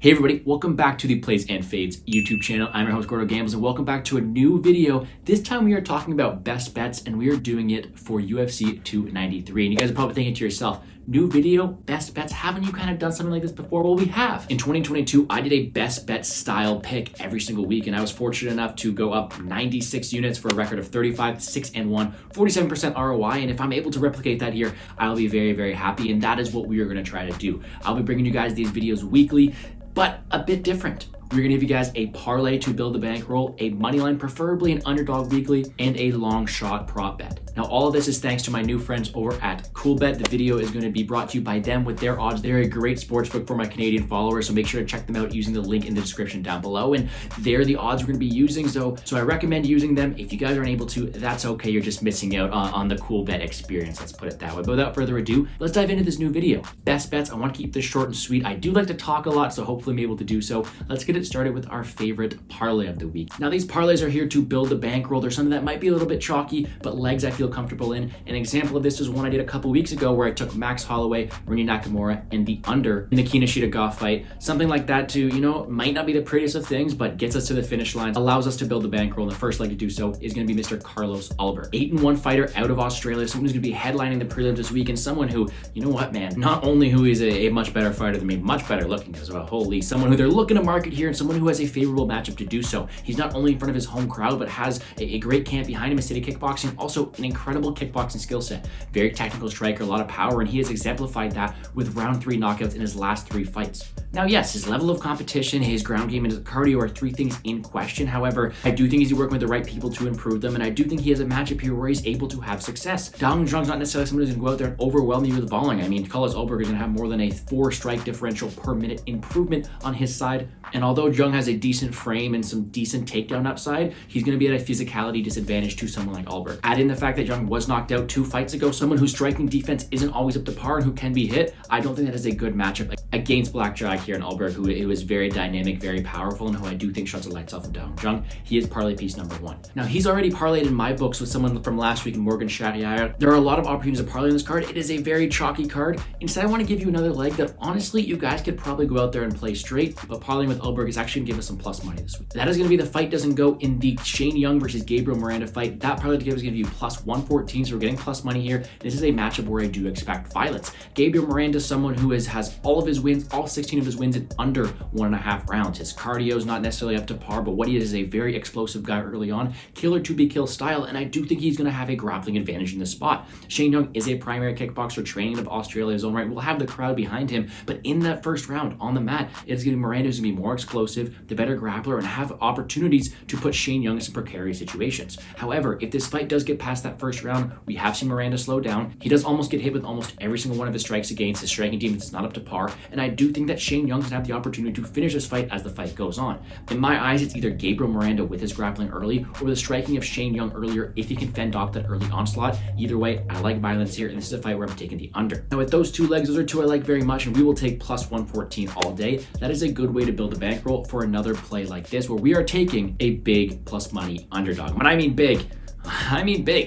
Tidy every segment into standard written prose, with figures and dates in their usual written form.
Hey everybody, welcome back to the Plays and Fades YouTube channel. I'm your host Gordo Gambles and welcome back to a new video. This time we are talking about best bets and we are doing it for UFC 293. And you guys are probably thinking to yourself, new video, best bets, haven't you kind of done something like this before? Well, we have. In 2022, I did a best bet style pick every single week and I was fortunate enough to go up 96 units for a record of 35, 6-1, 47% ROI. And if I'm able to replicate that here, I'll be very, very happy. And that is what we are going to try to do. I'll be bringing you guys these videos weekly, but a bit different. We're gonna give you guys a parlay to build the bankroll, a money line, preferably an underdog weekly, and a long shot prop bet. Now, all of this is thanks to my new friends over at CoolBet. The video is gonna be brought to you by them with their odds. They're a great sportsbook for my Canadian followers, so make sure to check them out using the link in the description down below. And they're the odds we're gonna be using, so I recommend using them. If you guys aren't able to, that's okay. You're just missing out on the CoolBet experience, let's put it that way. But without further ado, let's dive into this new video. Best bets, I wanna keep this short and sweet. I do like to talk a lot, so hopefully I'm able to do so. Let's get it started with our favorite parlay of the week. Now, these parlays are here to build the bankroll. There's something that might be a little bit chalky, but legs I feel comfortable in. An example of this is one I did a couple weeks ago where I took Max Holloway, Rooney Nakamura, and the under in the Kineshita Goff fight. Something like that to, might not be the prettiest of things, but gets us to the finish line, allows us to build the bankroll. And the first leg to do so is going to be Mr. Carlos Ulberg. 8-1 fighter out of Australia, someone who's going to be headlining the prelims this week, and someone who, you know what, man, not only who is a much better fighter than me, much better looking as well, holy, someone who they're looking to market here and someone who has a favorable matchup to do so. He's not only in front of his home crowd, but has a great camp behind him in City Kickboxing, also an incredible kickboxing skill set. Very technical striker, a lot of power, and he has exemplified that with round 3 knockouts in his last 3 fights. Now, yes, his level of competition, his ground game, and his cardio are 3 things in question. However, I do think he's working with the right people to improve them, and I do think he has a matchup here where he's able to have success. Dong Zhang's not necessarily someone who's going to go out there and overwhelm you with volleying. I mean, Carlos Ulberg is going to have more than a 4 strike differential per minute improvement on his side, and although Zhang has a decent frame and some decent takedown upside, he's going to be at a physicality disadvantage to someone like Ulberg. Add in the fact that Zhang was knocked out 2 fights ago, someone whose striking defense isn't always up to par and who can be hit. I don't think that is a good matchup against Blackjack here in Ulberg, who is very dynamic, very powerful, and who I do think shuts the lights off of Dong Zhang. He is parlay piece number 1. Now, he's already parlayed in my books with someone from last week in Morgan Shahriar. There are a lot of opportunities to parlay on this card. It is a very chalky card. Instead, I want to give you another leg that honestly, you guys could probably go out there and play straight, but parlaying with Ulberg is actually going to give us some plus money this week. That is going to be the fight doesn't go in the Shane Young versus Gabriel Miranda fight. That parlay together is going to give you plus 114, so we're getting plus money here. This is a matchup where I do expect violence. Gabriel Miranda is someone who has all of his wins, all 16 of his wins in under 1.5 rounds. His cardio is not necessarily up to par, but what he is a very explosive guy early on, killer to be kill style, and I do think he's going to have a grappling advantage in this spot. Shane Young is a primary kickboxer training of Australia's own right, will have the crowd behind him, but in that first round on the mat, it's going to be Miranda who's going to be more explosive, the better grappler, and have opportunities to put Shane Young in some precarious situations. However, if this fight does get past that first round, we have seen Miranda slow down. He does almost get hit with almost every single one of his strikes against. His striking defense is not up to par, and I do think that Shane Young's gonna have the opportunity to finish this fight as the fight goes on. In my eyes, it's either Gabriel Miranda with his grappling early or the striking of Shane Young earlier if he can fend off that early onslaught. Either way, I like violence here, and this is a fight where I'm taking the under. Now, with those 2 legs, those are 2 I like very much, and we will take plus 114 all day. That is a good way to build a bankroll for another play like this, where we are taking a big plus money underdog. When I mean big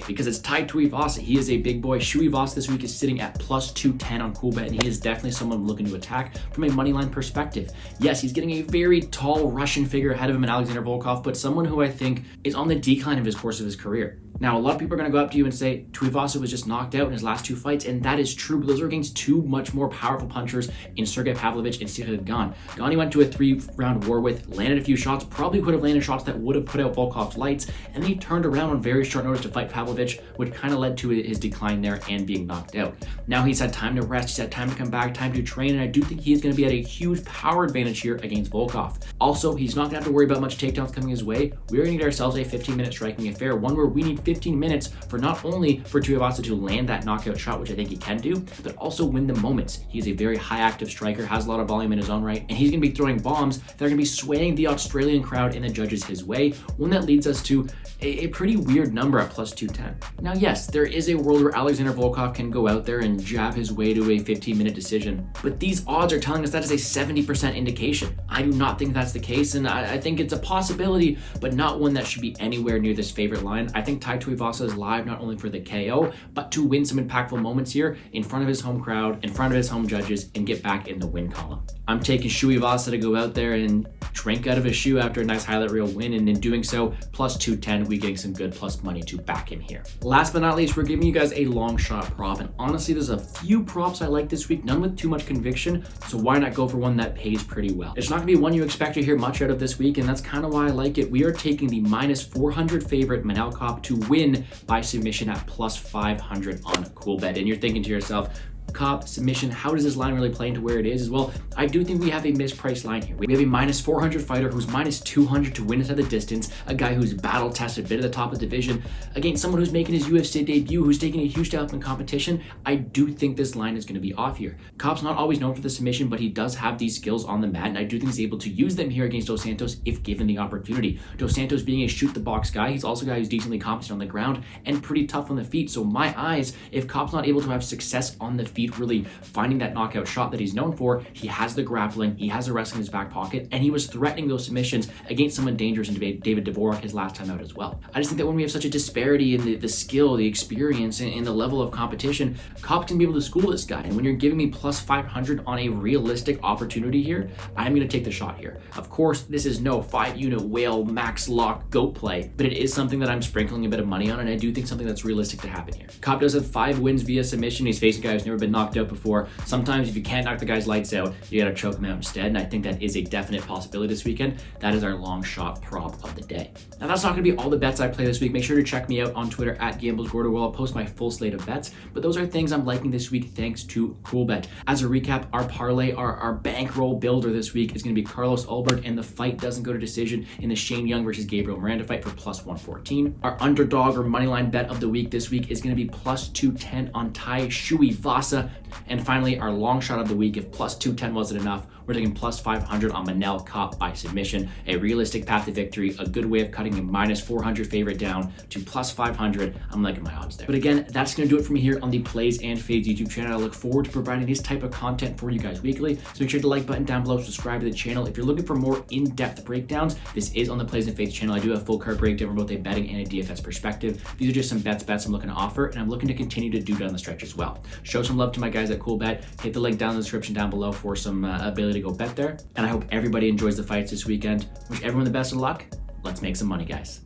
because it's Tai Tuivasa. He is a big boy. Tuivasa this week is sitting at plus 210 on CoolBet, and he is definitely someone looking to attack from a moneyline perspective. Yes, he's getting a very tall Russian figure ahead of him in Alexander Volkov, but someone who I think is on the decline of his course of his career. Now, a lot of people are going to go up to you and say, Tuivasa was just knocked out in his last 2 fights, and that is true, but those are against 2 much more powerful punchers in Sergey Pavlovich and Cyril Gane. Gane went to a 3-round war with, landed a few shots, probably could have landed shots that would have put out Volkov's lights, and then he turned around on very short notice to fight Pavlovich, which kind of led to his decline there and being knocked out. Now he's had time to rest, he's had time to come back, time to train, and I do think he's going to be at a huge power advantage here against Volkov. Also, he's not going to have to worry about much takedowns coming his way. We're going to get ourselves a 15-minute striking affair, one where we need 15 minutes for not only for Tuivasa to land that knockout shot, which I think he can do, but also win the moments. He's a very high active striker, has a lot of volume in his own right, and he's going to be throwing bombs that are going to be swaying the Australian crowd and the judges his way, one that leads us to a pretty weird number at plus 210. Now, yes, there is a world where Alexander Volkov can go out there and jab his way to a 15-minute decision, but these odds are telling us that is a 70% indication. I do not think that's the case, and I think it's a possibility, but not one that should be anywhere near this favorite line. I think Tai Tuivasa is live not only for the KO, but to win some impactful moments here in front of his home crowd, in front of his home judges, and get back in the win column. I'm taking Tuivasa to go out there and drink out of his shoe after a nice highlight reel win, and in doing so, plus 210, we're getting some good plus money to back him here. Last but not least, we're giving you guys a long shot prop, and honestly, there's a few props I like this week, none with too much conviction, so why not go for one that pays pretty well? It's not going to be one you expect to hear much out of this week, and that's kind of why I like it. We are taking the minus 400 favorite Manel Kape to win by submission at plus 500 on Coolbet, and you're thinking to yourself, Kape submission, how does this line really play into where it is? Well, I do think we have a mispriced line here. We have a minus 400 fighter who's minus 200 to win us at the distance, a guy who's battle tested, been at the top of the division, against someone who's making his UFC debut, who's taking a huge step up in competition. I do think this line is going to be off here. Kape's not always known for the submission, but he does have these skills on the mat, and I do think he's able to use them here against Dos Santos if given the opportunity. Dos Santos being a shoot the box guy, he's also a guy who's decently competent on the ground and pretty tough on the feet. So my eyes, if Kape's not able to have success on the feet, really finding that knockout shot that he's known for, he has the grappling, he has the wrestling in his back pocket, and he was threatening those submissions against someone dangerous in David Dvorak his last time out as well. I just think that when we have such a disparity in the skill, the experience, and the level of competition, Kape's gonna be able to school this guy. And when you're giving me plus 500 on a realistic opportunity here, I'm gonna take the shot here. Of course, this is no 5-unit whale max lock goat play, but it is something that I'm sprinkling a bit of money on, and I do think something that's realistic to happen here. Kape does have 5 wins via submission. He's facing a guy who's never been knocked out before. Sometimes if you can't knock the guy's lights out, you gotta choke him out instead, and I think that is a definite possibility this weekend. That is our long shot prop of the day. Now that's not gonna be all the bets I play this week. Make sure to check me out on Twitter at GamblesGordo, where I'll post my full slate of bets, but those are things I'm liking this week thanks to Coolbet. As a recap, our parlay, our bankroll builder this week is gonna be Carlos Ulberg, and the fight doesn't go to decision in the Shane Young versus Gabriel Miranda fight for plus 114. Our underdog or moneyline bet of the week this week is gonna be plus 210 on Tai Tuivasa. And finally, our long shot of the week, if plus 210 wasn't enough, we're taking plus 500 on Manel Kape by submission. A realistic path to victory, a good way of cutting a minus 400 favorite down to plus 500. I'm liking my odds there. But again, that's going to do it for me here on the Plays and Fades YouTube channel. I look forward to providing this type of content for you guys weekly. So make sure to like button down below, subscribe to the channel. If you're looking for more in-depth breakdowns, this is on the Plays and Fades channel. I do have full card breakdown from both a betting and a DFS perspective. These are just some bets I'm looking to offer, and I'm looking to continue to do down the stretch as well. Show some love to my guys at Coolbet. Hit the link down in the description down below for some ability to go bet there. And I hope everybody enjoys the fights this weekend. Wish everyone the best of luck. Let's make some money, guys.